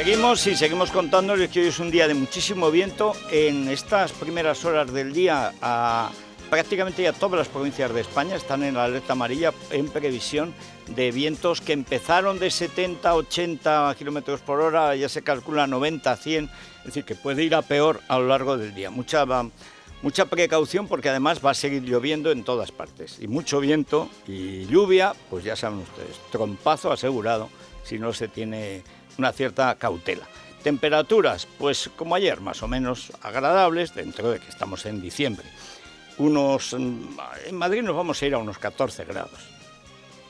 Seguimos contándoles que hoy es un día de muchísimo viento. En estas primeras horas del día, prácticamente ya todas las provincias de España están en la alerta amarilla en previsión de vientos que empezaron de 70 a 80 kilómetros por hora, ya se calcula 90 a 100, es decir, que puede ir a peor a lo largo del día. Mucha precaución porque además va a seguir lloviendo en todas partes. Y mucho viento y lluvia, pues ya saben ustedes, trompazo asegurado si no se tiene una cierta cautela. Temperaturas, pues como ayer, más o menos agradables, dentro de que estamos en diciembre. En Madrid nos vamos a ir a unos 14 grados.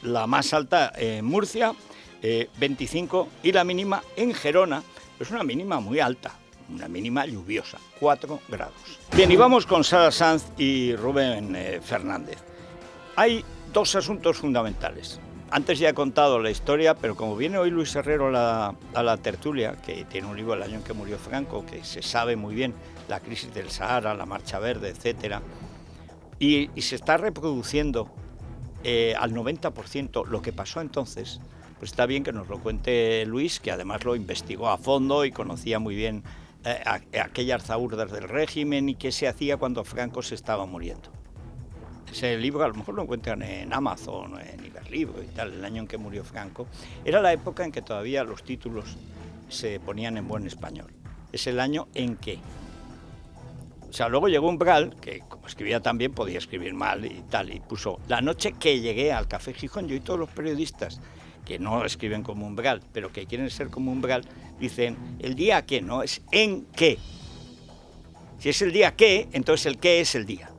La más alta en Murcia, 25, y la mínima en Gerona, es una mínima muy alta, una mínima lluviosa, 4 grados. Bien, y vamos con Sara Sanz y Rubén Fernández. Hay dos asuntos fundamentales. Antes ya he contado la historia, pero como viene hoy Luis Herrero a la tertulia, que tiene un libro, El año en que murió Franco, que se sabe muy bien la crisis del Sahara, la Marcha Verde, etcétera, y se está reproduciendo al 90% lo que pasó entonces, pues está bien que nos lo cuente Luis, que además lo investigó a fondo y conocía muy bien aquellas zaurdas del régimen y qué se hacía cuando Franco se estaba muriendo. Ese libro a lo mejor lo encuentran en Amazon, en Iberlibro y tal, El año en que murió Franco. Era la época en que todavía los títulos se ponían en buen español. Es el año en que. O sea, luego llegó Umbral, que como escribía tan bien podía escribir mal y tal, y puso la noche que llegué al Café Gijón. Yo y todos los periodistas que no escriben como Umbral, pero que quieren ser como Umbral, dicen el día que, no, es en qué. Si es el día que, entonces el qué es el día.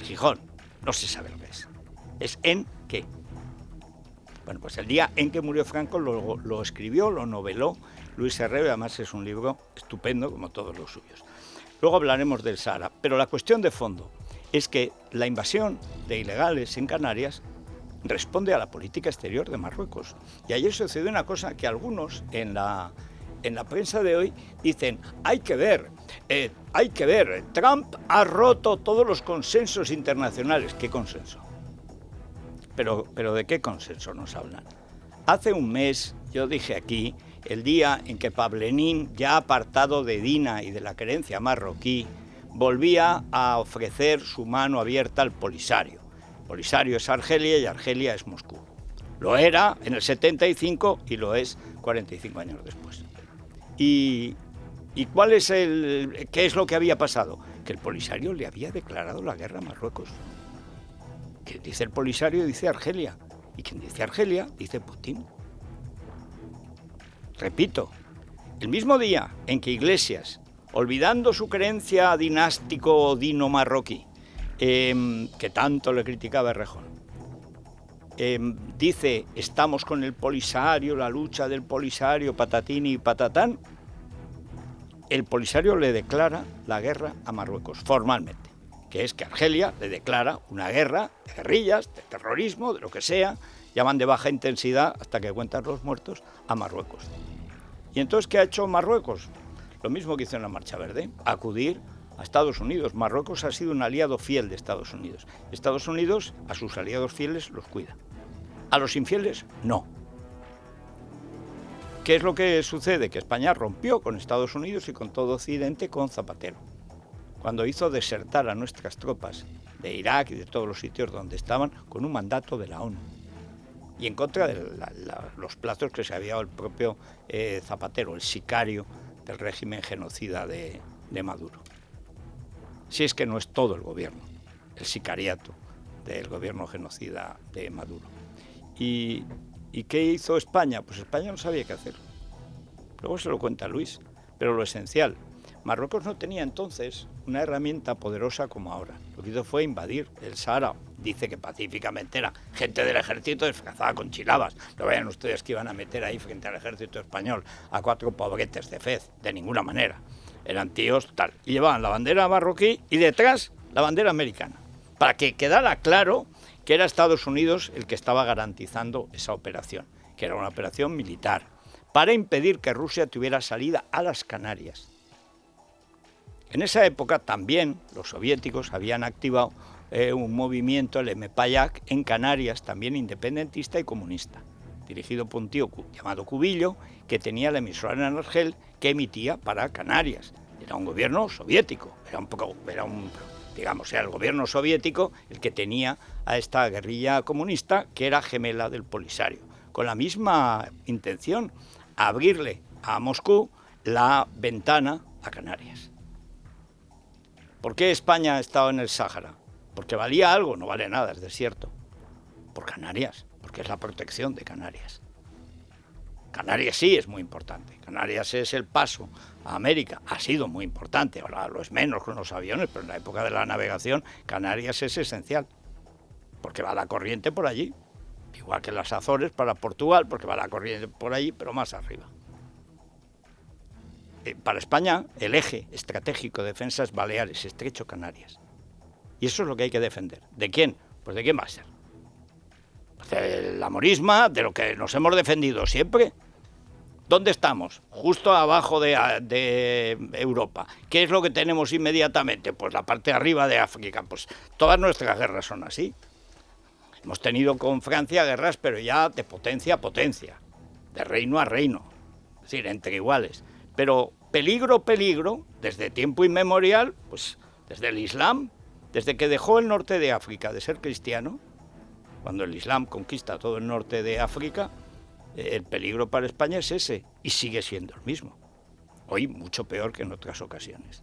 Gijón, no se sabe lo que es en qué. Bueno, pues el día en que murió Franco lo escribió, lo noveló Luis Herrero, y además es un libro estupendo, como todos los suyos. Luego hablaremos del Sahara, pero la cuestión de fondo es que la invasión de ilegales en Canarias responde a la política exterior de Marruecos. Y ayer sucedió una cosa que algunos en la prensa de hoy dicen, hay que ver, Trump ha roto todos los consensos internacionales. ¿Qué consenso? ¿Pero de qué consenso nos hablan? Hace un mes yo dije aquí, el día en que Pablenín, ya apartado de Dina y de la creencia marroquí, volvía a ofrecer su mano abierta al Polisario. Polisario es Argelia y Argelia es Moscú. Lo era en el 75 y lo es 45 años después. ¿Y qué es lo que había pasado? Que el Polisario le había declarado la guerra a Marruecos. Quien dice el Polisario dice Argelia. Y quien dice Argelia dice Putin. Repito, el mismo día en que Iglesias, olvidando su creencia dinástico dino-marroquí, que tanto le criticaba Errejón, dice, estamos con el Polisario, la lucha del Polisario, patatín y patatán, el Polisario le declara la guerra a Marruecos, formalmente, que es que Argelia le declara una guerra de guerrillas, de terrorismo, de lo que sea, llaman de baja intensidad, hasta que cuentan los muertos, a Marruecos. ¿Y entonces qué ha hecho Marruecos? Lo mismo que hizo en la Marcha Verde, acudir a Estados Unidos. Marruecos ha sido un aliado fiel de Estados Unidos. Estados Unidos a sus aliados fieles los cuida. A los infieles, no. ¿Qué es lo que sucede? Que España rompió con Estados Unidos y con todo Occidente con Zapatero, cuando hizo desertar a nuestras tropas de Irak y de todos los sitios donde estaban con un mandato de la ONU. Y en contra de los plazos que se había dado el propio Zapatero, el sicario del régimen genocida de Maduro. Si es que no es todo el gobierno, el sicariato del gobierno genocida de Maduro. ¿Y qué hizo España? Pues España no sabía qué hacer. Luego se lo cuenta Luis, pero lo esencial, Marruecos no tenía entonces una herramienta poderosa como ahora. Lo que hizo fue invadir el Sahara. Dice que pacíficamente era gente del ejército disfrazada con chilabas. No vean ustedes que iban a meter ahí frente al ejército español a 4 pobretes de Fez, de ninguna manera. Eran tíos tal. Y llevaban la bandera marroquí y detrás la bandera americana, para que quedara claro que era Estados Unidos el que estaba garantizando esa operación, que era una operación militar, para impedir que Rusia tuviera salida a las Canarias. En esa época también los soviéticos habían activado un movimiento, el MPAYAK, en Canarias, también independentista y comunista. dirigido por un tío llamado Cubillo, que tenía la emisora en Argel que emitía para Canarias. Era un gobierno soviético, era el gobierno soviético el que tenía a esta guerrilla comunista que era gemela del Polisario, con la misma intención, abrirle a Moscú la ventana a Canarias. ¿Por qué España ha estado en el Sáhara? Porque valía algo, no vale nada, es desierto. Por Canarias, porque es la protección de Canarias. Canarias sí es muy importante. Canarias es el paso a América. Ha sido muy importante, ahora lo es menos con los aviones, pero en la época de la navegación Canarias es esencial, porque va la corriente por allí. Igual que las Azores para Portugal, porque va la corriente por allí, pero más arriba. Para España, el eje estratégico de defensa es Baleares, Estrecho Canarias. Y eso es lo que hay que defender. ¿De quién? Pues ¿de quién va a ser? Pues de la morisma, de lo que nos hemos defendido siempre. ¿Dónde estamos? Justo abajo de Europa. ¿Qué es lo que tenemos inmediatamente? Pues la parte de arriba de África. Pues todas nuestras guerras son así. Hemos tenido con Francia guerras, pero ya de potencia a potencia, de reino a reino, es decir, entre iguales. Pero peligro, desde tiempo inmemorial, pues desde el Islam, desde que dejó el norte de África de ser cristiano, cuando el Islam conquista todo el norte de África, el peligro para España es ese, y sigue siendo el mismo. Hoy mucho peor que en otras ocasiones.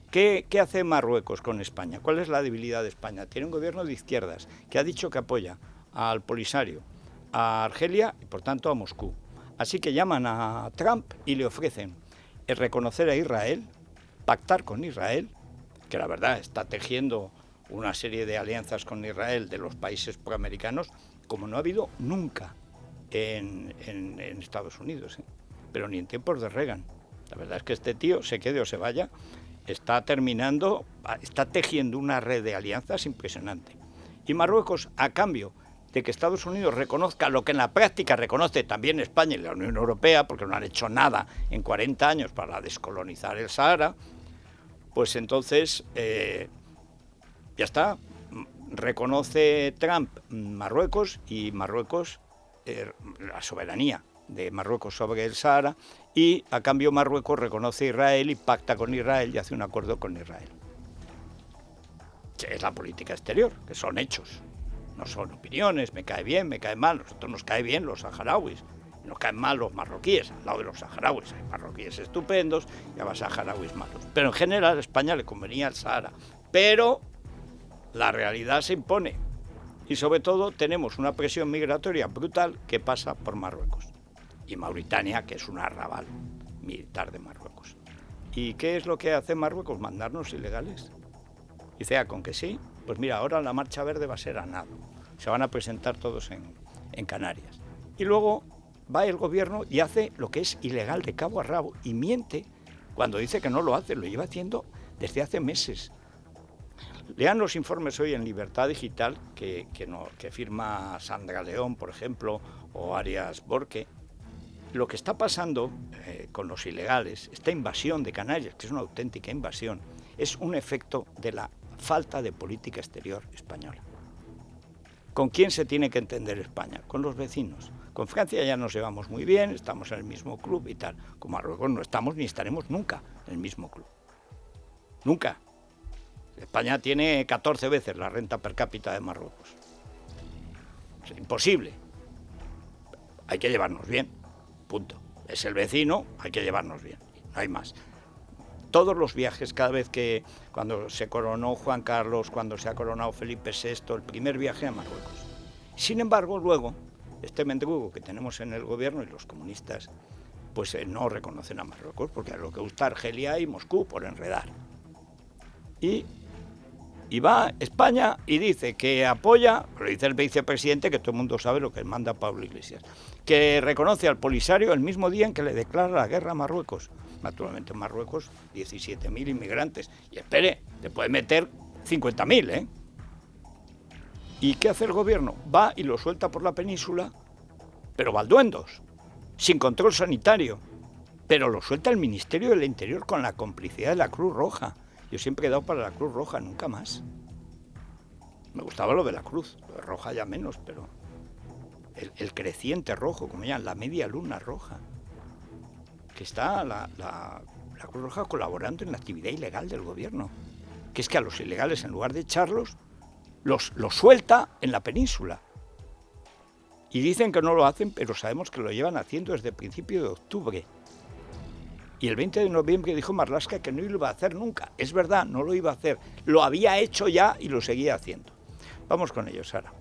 ¿Qué hace Marruecos con España? ¿Cuál es la debilidad de España? Tiene un gobierno de izquierdas que ha dicho que apoya al Polisario, a Argelia y por tanto a Moscú. Así que llaman a Trump y le ofrecen reconocer a Israel, pactar con Israel, que la verdad está tejiendo una serie de alianzas con Israel de los países proamericanos, como no ha habido nunca en Estados Unidos, pero ni en tiempos de Reagan. La verdad es que este tío, se quede o se vaya, está tejiendo una red de alianzas impresionante. Y Marruecos, a cambio de que Estados Unidos reconozca lo que en la práctica reconoce también España y la Unión Europea, porque no han hecho nada en 40 años para descolonizar el Sahara, pues entonces ya está. Reconoce Trump Marruecos y Marruecos la soberanía de Marruecos sobre el Sahara, y a cambio Marruecos reconoce a Israel y pacta con Israel y hace un acuerdo con Israel. Que es la política exterior, que son hechos, no son opiniones, me cae bien, me cae mal. Nosotros nos cae bien los saharauis, nos caen mal los marroquíes, al lado de los saharauis. Hay marroquíes estupendos y hay saharauis malos. Pero en general a España le convenía el Sahara. Pero la realidad se impone. Y sobre todo tenemos una presión migratoria brutal que pasa por Marruecos. Y Mauritania, que es un arrabal militar de Marruecos. ¿Y qué es lo que hace Marruecos? Mandarnos ilegales. Dice, con que sí, pues mira, ahora la Marcha Verde va a ser a nado. Se van a presentar todos en Canarias. Y luego va el gobierno y hace lo que es ilegal de cabo a rabo. Y miente cuando dice que no lo hace, lo lleva haciendo desde hace meses. Lean los informes hoy en Libertad Digital que firma Sandra León, por ejemplo, o Arias Borque. Lo que está pasando con los ilegales, esta invasión de Canarias, que es una auténtica invasión, es un efecto de la falta de política exterior española. ¿Con quién se tiene que entender España? Con los vecinos. Con Francia ya nos llevamos muy bien, estamos en el mismo club y tal. Con Marruecos no estamos ni estaremos nunca en el mismo club. Nunca. España tiene 14 veces la renta per cápita de Marruecos. Es imposible. Hay que llevarnos bien. Punto. Es el vecino, hay que llevarnos bien. No hay más. Todos los viajes, cada vez cuando se coronó Juan Carlos, cuando se ha coronado Felipe VI, el primer viaje a Marruecos. Sin embargo, luego, este mendrugo que tenemos en el gobierno y los comunistas, pues no reconocen a Marruecos, porque a lo que gusta Argelia y Moscú por enredar. Y va España y dice que apoya, lo dice el vicepresidente, que todo el mundo sabe lo que manda Pablo Iglesias, que reconoce al Polisario el mismo día en que le declara la guerra a Marruecos. Naturalmente en Marruecos 17.000 inmigrantes. Y espere, te puede meter 50.000, ¿eh? ¿Y qué hace el gobierno? Va y lo suelta por la península, pero balduendos, sin control sanitario. Pero lo suelta el Ministerio del Interior con la complicidad de la Cruz Roja. Yo siempre he dado para la Cruz Roja, nunca más. Me gustaba lo de la Cruz, lo de Roja ya menos, pero el creciente rojo, como llaman, la media luna roja, que está la Cruz Roja colaborando en la actividad ilegal del gobierno, que es que a los ilegales, en lugar de echarlos, los suelta en la península. Y dicen que no lo hacen, pero sabemos que lo llevan haciendo desde el principio de octubre. Y el 20 de noviembre dijo Marlaska que no lo iba a hacer nunca. Es verdad, no lo iba a hacer. Lo había hecho ya y lo seguía haciendo. Vamos con ello, Sara.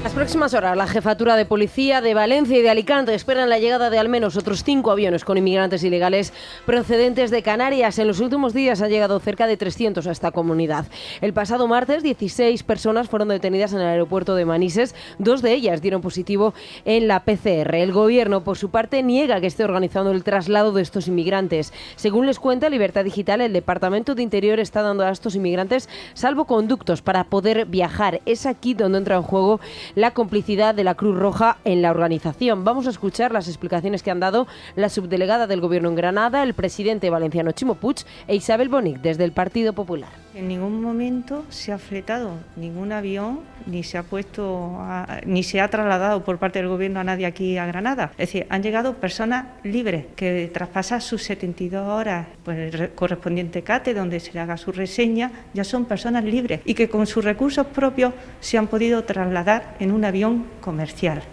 Las próximas horas, la Jefatura de Policía de Valencia y de Alicante esperan la llegada de al menos otros 5 aviones con inmigrantes ilegales procedentes de Canarias. En los últimos días han llegado cerca de 300 a esta comunidad. El pasado martes, 16 personas fueron detenidas en el aeropuerto de Manises. 2 de ellas dieron positivo en la PCR. El gobierno, por su parte, niega que esté organizando el traslado de estos inmigrantes. Según les cuenta Libertad Digital, el Departamento de Interior está dando a estos inmigrantes salvoconductos para poder viajar. Es aquí donde entra en juego la complicidad de la Cruz Roja en la organización. Vamos a escuchar las explicaciones que han dado la subdelegada del Gobierno en Granada, el presidente valenciano Ximo Puig e Isabel Bonic desde el Partido Popular. En ningún momento se ha fletado ningún avión, ni se ha trasladado por parte del Gobierno a nadie aquí a Granada. Es decir, han llegado personas libres que traspasan sus 72 horas, pues el correspondiente CATE, donde se le haga su reseña, ya son personas libres y que con sus recursos propios se han podido trasladar en un avión comercial.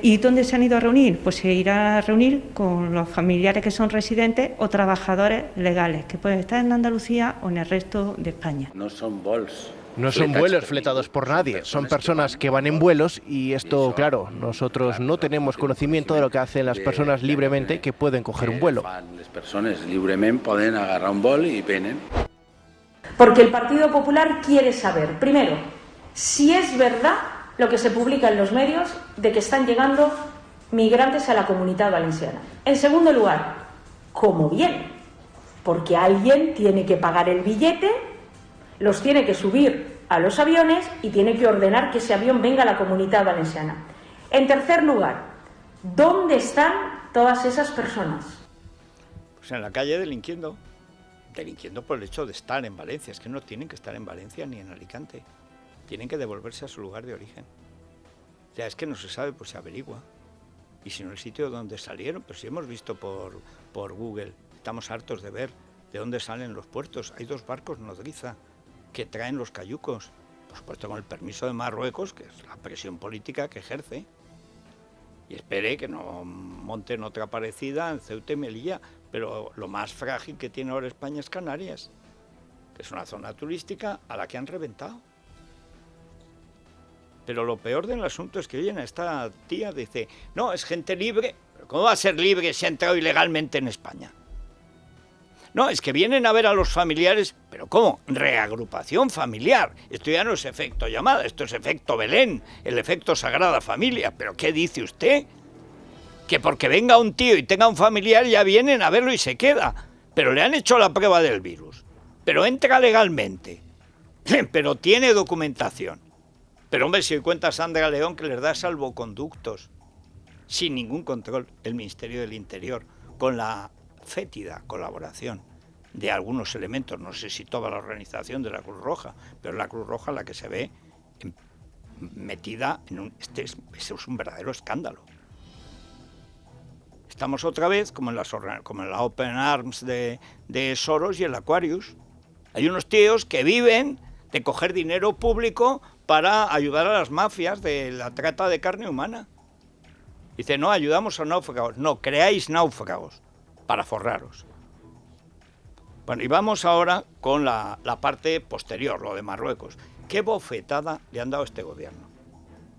¿Y dónde se han ido a reunir? Pues se irá a reunir con los familiares que son residentes o trabajadores legales, que pueden estar en Andalucía o en el resto de España. No son vuelos. No son vuelos fletados por nadie, son personas que van en vuelos y esto, claro, nosotros no tenemos conocimiento de lo que hacen las personas libremente que pueden coger un vuelo. Las personas libremente pueden agarrar un vuelo y vienen. Porque el Partido Popular quiere saber, primero, si es verdad lo que se publica en los medios de que están llegando migrantes a la Comunidad Valenciana. En segundo lugar, ¿cómo vienen? Porque alguien tiene que pagar el billete, los tiene que subir a los aviones y tiene que ordenar que ese avión venga a la Comunidad Valenciana. En tercer lugar, ¿dónde están todas esas personas? Pues en la calle delinquiendo por el hecho de estar en Valencia. Es que no tienen que estar en Valencia ni en Alicante, tienen que devolverse a su lugar de origen. O sea, es que no se sabe, pues se averigua. Y si no, el sitio de donde salieron, pues si hemos visto por Google, estamos hartos de ver de dónde salen los puertos. Hay 2 barcos nodriza que traen los cayucos, por supuesto con el permiso de Marruecos, que es la presión política que ejerce. Y espere que no monten otra parecida en Ceuta y Melilla, pero lo más frágil que tiene ahora España es Canarias, que es una zona turística a la que han reventado. Pero lo peor del asunto es que oyen a esta tía, dice, no, es gente libre, pero ¿cómo va a ser libre si ha entrado ilegalmente en España? No, es que vienen a ver a los familiares, pero ¿cómo? Reagrupación familiar. Esto ya no es efecto llamada, esto es efecto Belén, el efecto Sagrada Familia. ¿Pero qué dice usted? Que porque venga un tío y tenga un familiar ya vienen a verlo y se queda. Pero le han hecho la prueba del virus. Pero entra legalmente. Pero tiene documentación. Pero hombre, si hoy cuenta Sandra León que les da salvoconductos sin ningún control el Ministerio del Interior, con la fétida colaboración de algunos elementos, no sé si toda la organización de la Cruz Roja, pero la Cruz Roja la que se ve metida en este es un verdadero escándalo. Estamos otra vez como en la Open Arms de Soros y el Aquarius. Hay unos tíos que viven de coger dinero público para ayudar a las mafias de la trata de carne humana. Dice, no, ayudamos a náufragos. No, creáis náufragos para forraros. Bueno, y vamos ahora con la parte posterior, lo de Marruecos. ¿Qué bofetada le han dado a este gobierno?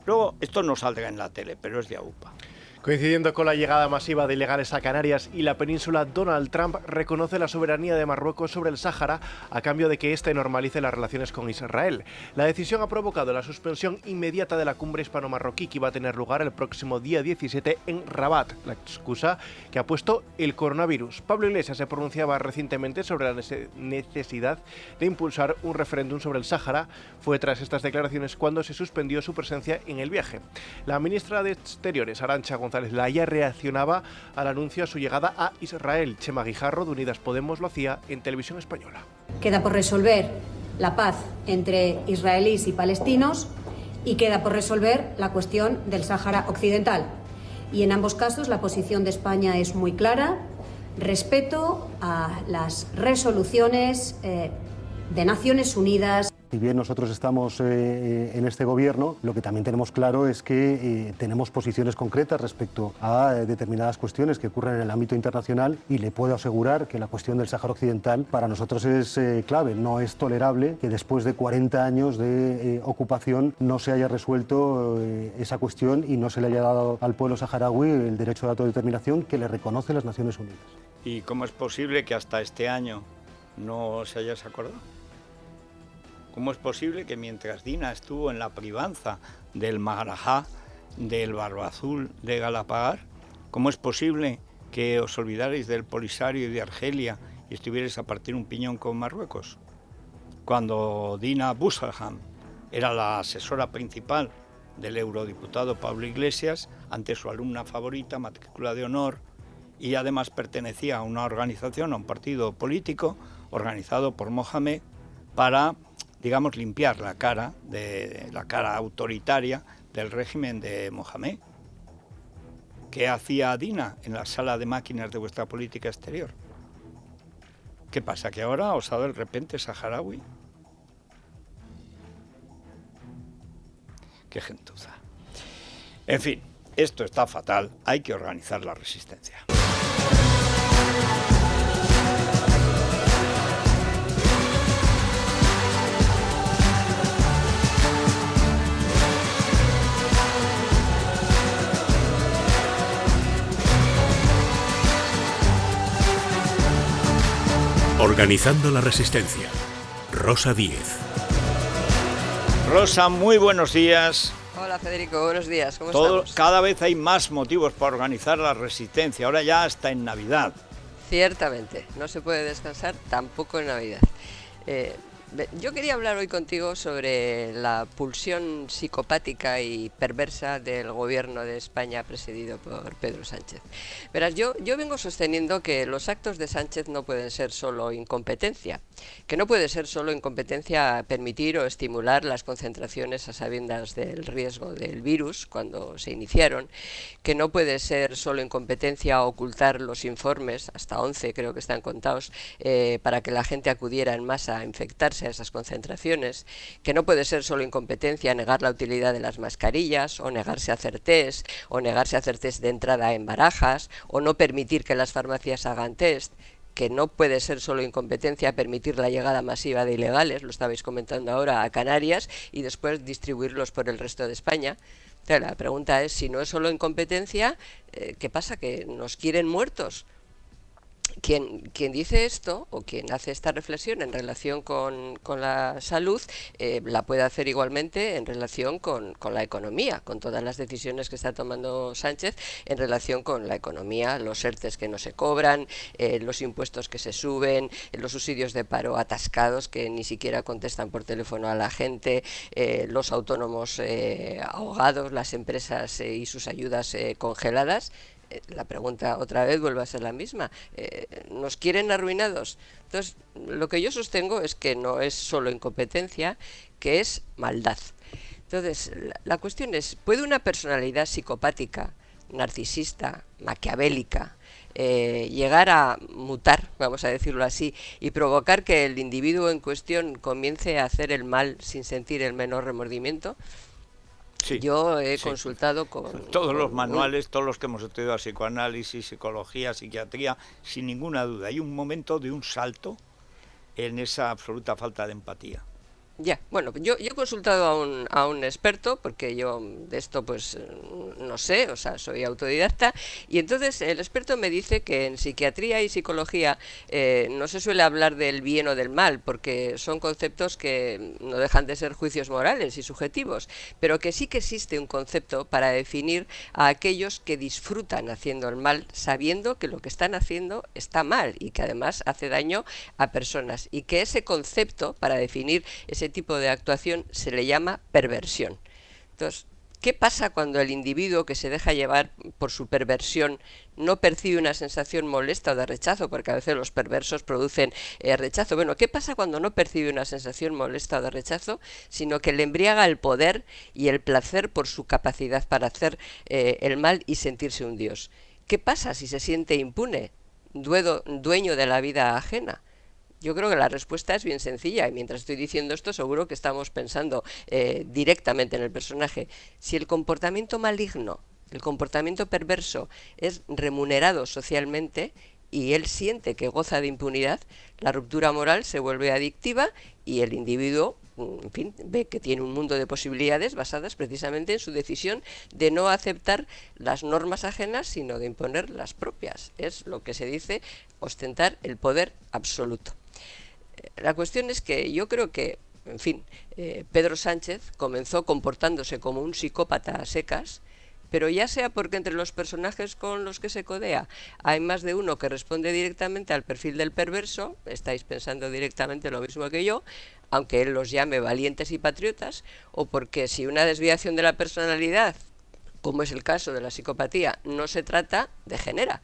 Luego, esto no saldrá en la tele, pero es de AUPA. Coincidiendo con la llegada masiva de ilegales a Canarias y la península, Donald Trump reconoce la soberanía de Marruecos sobre el Sáhara a cambio de que éste normalice las relaciones con Israel. La decisión ha provocado la suspensión inmediata de la cumbre hispano-marroquí que iba a tener lugar el próximo día 17 en Rabat, la excusa que ha puesto el coronavirus. Pablo Iglesias se pronunciaba recientemente sobre la necesidad de impulsar un referéndum sobre el Sáhara. Fue tras estas declaraciones cuando se suspendió su presencia en el viaje. La ministra de Exteriores, Arantxa González Laya, reaccionaba al anuncio a su llegada a Israel. Chema Guijarro, de Unidas Podemos, lo hacía en Televisión Española. Queda por resolver la paz entre israelíes y palestinos y queda por resolver la cuestión del Sáhara Occidental. Y en ambos casos la posición de España es muy clara: respeto a las resoluciones de Naciones Unidas. Si bien nosotros estamos en este gobierno, lo que también tenemos claro es que tenemos posiciones concretas respecto a determinadas cuestiones que ocurren en el ámbito internacional, y le puedo asegurar que la cuestión del Sáhara Occidental para nosotros es clave. No es tolerable que después de 40 años de ocupación no se haya resuelto esa cuestión y no se le haya dado al pueblo saharaui el derecho de autodeterminación que le reconoce las Naciones Unidas. ¿Y cómo es posible que hasta este año no se haya acordado? ¿Cómo es posible que mientras Dina estuvo en la privanza del Marajá, del Barba Azul, de Galapagar, cómo es posible que os olvidarais del Polisario y de Argelia y estuvierais a partir un piñón con Marruecos? Cuando Dina Busselham era la asesora principal del eurodiputado Pablo Iglesias, ante su alumna favorita, matrícula de honor, y además pertenecía a una organización, a un partido político organizado por Mohamed para, digamos, limpiar la cara autoritaria del régimen de Mohamed. ¿Qué hacía Dina en la sala de máquinas de vuestra política exterior? ¿Qué pasa? ¿Que ahora os ha dado el repente saharaui? Qué gentuza. En fin, esto está fatal, hay que organizar la resistencia. Organizando la resistencia. Rosa Díez. Rosa, muy buenos días. Hola Federico, buenos días, ¿cómo estamos? Cada vez hay más motivos para organizar la resistencia, ahora ya hasta en Navidad. Ciertamente, no se puede descansar tampoco en Navidad. Yo quería hablar hoy contigo sobre la pulsión psicopática y perversa del gobierno de España presidido por Pedro Sánchez. Verás, yo vengo sosteniendo que los actos de Sánchez no pueden ser solo incompetencia, que no puede ser solo incompetencia permitir o estimular las concentraciones a sabiendas del riesgo del virus cuando se iniciaron, que no puede ser solo incompetencia ocultar los informes, hasta 11 creo que están contados, para que la gente acudiera en masa a infectarse a esas concentraciones, que no puede ser solo incompetencia negar la utilidad de las mascarillas, o negarse a hacer test, o negarse a hacer test de entrada en Barajas, o no permitir que las farmacias hagan test, que no puede ser solo incompetencia permitir la llegada masiva de ilegales, lo estabais comentando ahora, a Canarias, y después distribuirlos por el resto de España. Entonces, la pregunta es, si no es solo incompetencia, ¿qué pasa? ¿Que nos quieren muertos? Quien dice esto, o quien hace esta reflexión en relación con la salud, la puede hacer igualmente en relación con la economía, con todas las decisiones que está tomando Sánchez en relación con la economía, los ERTEs que no se cobran, los impuestos que se suben, los subsidios de paro atascados que ni siquiera contestan por teléfono a la gente, los autónomos ahogados, las empresas y sus ayudas congeladas. La pregunta otra vez vuelve a ser la misma. ¿Nos quieren arruinados? Entonces, lo que yo sostengo es que no es solo incompetencia, que es maldad. Entonces, la cuestión es, ¿puede una personalidad psicopática, narcisista, maquiavélica, llegar a mutar, vamos a decirlo así, y provocar que el individuo en cuestión comience a hacer el mal sin sentir el menor remordimiento? Sí, yo he consultado con todos los manuales, todos los que hemos estudiado psicoanálisis, psicología, psiquiatría, sin ninguna duda. Hay un momento de un salto en esa absoluta falta de empatía. Ya, bueno, yo he consultado a un experto, porque yo de esto pues no sé, o sea, soy autodidacta, y entonces el experto me dice que en psiquiatría y psicología no se suele hablar del bien o del mal, porque son conceptos que no dejan de ser juicios morales y subjetivos, pero que sí que existe un concepto para definir a aquellos que disfrutan haciendo el mal, sabiendo que lo que están haciendo está mal y que además hace daño a personas, y que ese concepto para definir ese tipo de actuación se le llama perversión. Entonces, ¿Qué pasa cuando el individuo que se deja llevar por su perversión no percibe una sensación molesta o de rechazo? Porque a veces los perversos producen rechazo. Bueno, ¿qué pasa cuando no percibe una sensación molesta o de rechazo, sino que le embriaga el poder y el placer por su capacidad para hacer el mal y sentirse un dios? ¿Qué pasa si se siente impune, dueño de la vida ajena? Yo creo que la respuesta es bien sencilla, y mientras estoy diciendo esto seguro que estamos pensando directamente en el personaje. Si el comportamiento maligno, el comportamiento perverso es remunerado socialmente y él siente que goza de impunidad, la ruptura moral se vuelve adictiva y el individuo, en fin, ve que tiene un mundo de posibilidades basadas precisamente en su decisión de no aceptar las normas ajenas, sino de imponer las propias. Es lo que se dice ostentar el poder absoluto. La cuestión es que yo creo que, en fin, Pedro Sánchez comenzó comportándose como un psicópata a secas, pero ya sea porque entre los personajes con los que se codea hay más de uno que responde directamente al perfil del perverso, estáis pensando directamente lo mismo que yo, aunque él los llame valientes y patriotas, o porque si una desviación de la personalidad, como es el caso de la psicopatía, no se trata, degenera.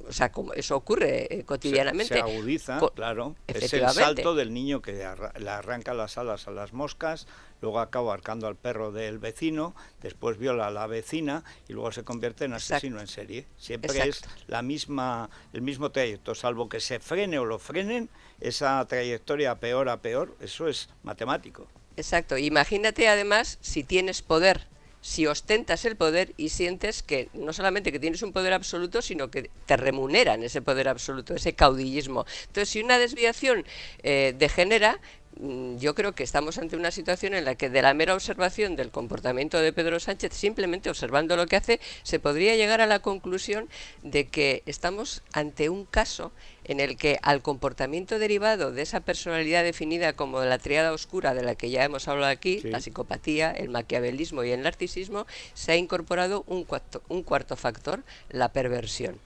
O sea, como eso ocurre cotidianamente. Se agudiza, claro. Es el salto del niño que le arranca las alas a las moscas, luego acaba ahorcando al perro del vecino, después viola a la vecina y luego se convierte en asesino en serie. Siempre es el mismo trayecto, salvo que se frene o lo frenen, esa trayectoria peor a peor, eso es matemático. Exacto. Imagínate además si tienes poder, si ostentas el poder y sientes que no solamente que tienes un poder absoluto, sino que te remuneran ese poder absoluto, ese caudillismo. Entonces, si una desviación degenera, yo creo que estamos ante una situación en la que de la mera observación del comportamiento de Pedro Sánchez, simplemente observando lo que hace, se podría llegar a la conclusión de que estamos ante un caso en el que al comportamiento derivado de esa personalidad definida como la tríada oscura de la que ya hemos hablado aquí, la psicopatía, el maquiavelismo y el narcisismo, se ha incorporado un cuarto factor, la perversión.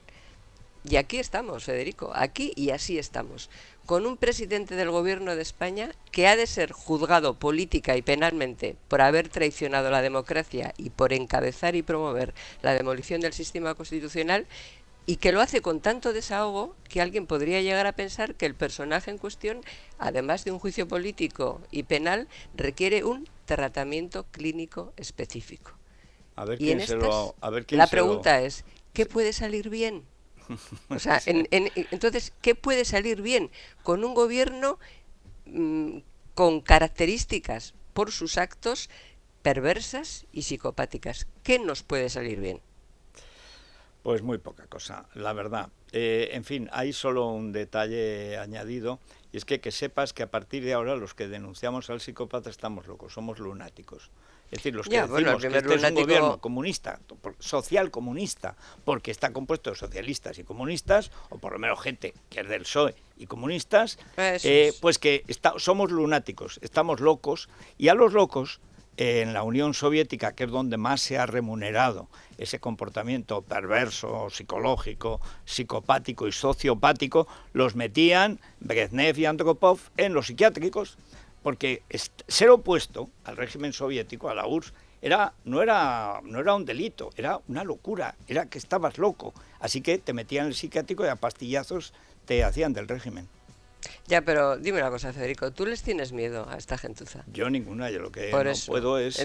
Y aquí estamos, Federico, aquí y así estamos, con un presidente del gobierno de España que ha de ser juzgado política y penalmente por haber traicionado la democracia y por encabezar y promover la demolición del sistema constitucional, y que lo hace con tanto desahogo que alguien podría llegar a pensar que el personaje en cuestión, además de un juicio político y penal, requiere un tratamiento clínico específico. A ver y quién la pregunta es, ¿qué puede salir bien? O sea, entonces, ¿qué puede salir bien con un gobierno con características por sus actos perversas y psicopáticas? ¿Qué nos puede salir bien? Pues muy poca cosa, la verdad. En fin, hay solo un detalle añadido, y es que sepas que a partir de ahora los que denunciamos al psicópata estamos locos, somos lunáticos. Es decir, los que decimos que este es un gobierno comunista, social comunista, porque está compuesto de socialistas y comunistas, o por lo menos gente que es del PSOE y comunistas, pues que somos lunáticos, estamos locos, y a los locos, en la Unión Soviética, que es donde más se ha remunerado ese comportamiento perverso, psicológico, psicopático y sociopático, los metían Brezhnev y Andropov en los psiquiátricos, porque ser opuesto al régimen soviético, a la URSS, no era un delito, era una locura, era que estabas loco, así que te metían en el psiquiátrico y a pastillazos te hacían del régimen. Ya, pero dime una cosa, Federico, ¿tú les tienes miedo a esta gentuza? Yo ninguna, yo lo que no puedo es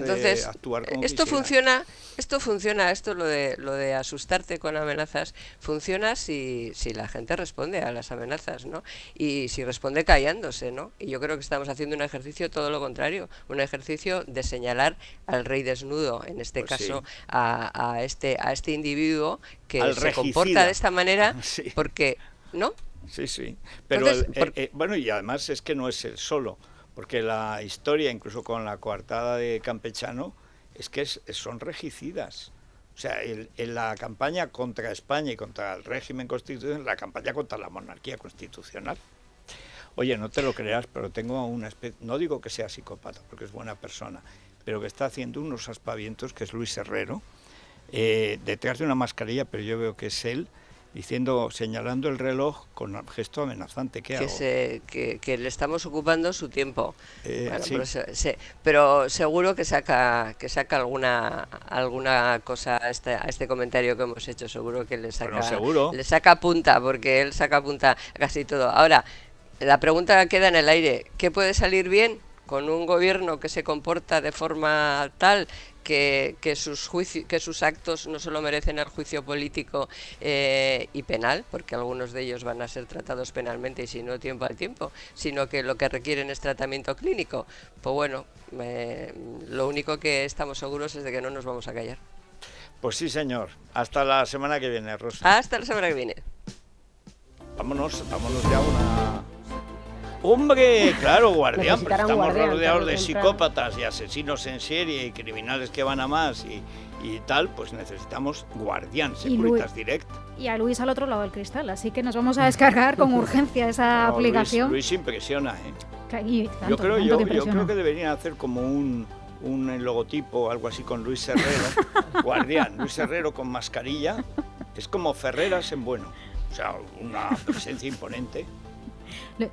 actuar como esto quisiera. Esto lo de asustarte con amenazas, funciona si la gente responde a las amenazas, ¿no? Y si responde callándose, ¿no? Y yo creo que estamos haciendo un ejercicio todo lo contrario, un ejercicio de señalar al rey desnudo, en este caso sí, a este individuo que se regicida comporta de esta manera, sí, porque, ¿no? Sí, sí, pero entonces, bueno, y además es que no es él solo, porque la historia, incluso con la coartada de Campechano, es que son regicidas. O sea, en la campaña contra España y contra el régimen constitucional, la campaña contra la monarquía constitucional. Oye, no te lo creas, pero tengo una especie, no digo que sea psicópata, porque es buena persona, pero que está haciendo unos aspavientos, que es Luis Herrero, detrás de una mascarilla, pero yo veo que es él, señalando el reloj con gesto amenazante. ¿Qué hago? Que le estamos ocupando su tiempo. Bueno, sí. pero seguro que saca alguna cosa a este comentario que hemos hecho. Seguro que le saca punta, porque él saca punta a casi todo. Ahora, la pregunta queda en el aire. ¿Qué puede salir bien con un gobierno que se comporta de forma tal que sus actos no solo merecen el juicio político y penal, porque algunos de ellos van a ser tratados penalmente y si no tiempo al tiempo, sino que lo que requieren es tratamiento clínico? Pues bueno, lo único que estamos seguros es de que no nos vamos a callar. Pues sí, señor. Hasta la semana que viene, Rosa. Hasta la semana que viene. Vámonos ya a una... ¡Hombre! Claro, Guardián, pero estamos rodeados de psicópatas y asesinos en serie y criminales que van a más y tal, pues necesitamos Guardián, Securitas Direct. Y a Luis al otro lado del cristal, así que nos vamos a descargar con urgencia esa aplicación. Luis impresiona, ¿eh? Yo creo que deberían hacer como un logotipo o algo así con Luis Herrero. Guardián, Luis Herrero con mascarilla. Es como Ferreras en bueno. O sea, una presencia imponente.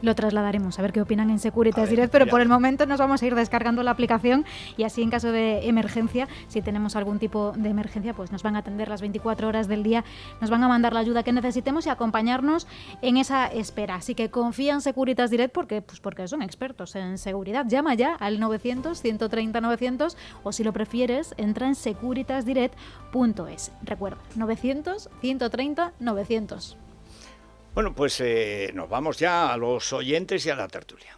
Lo trasladaremos, a ver qué opinan en Securitas Direct, pero por el momento nos vamos a ir descargando la aplicación y así en caso de emergencia, si tenemos algún tipo de emergencia, pues nos van a atender las 24 horas del día, nos van a mandar la ayuda que necesitemos y acompañarnos en esa espera. Así que confía en Securitas Direct porque son expertos en seguridad. Llama ya al 900-130-900 o si lo prefieres, entra en securitasdirect.es. Recuerda, 900-130-900. Bueno, pues nos vamos ya a los oyentes y a la tertulia.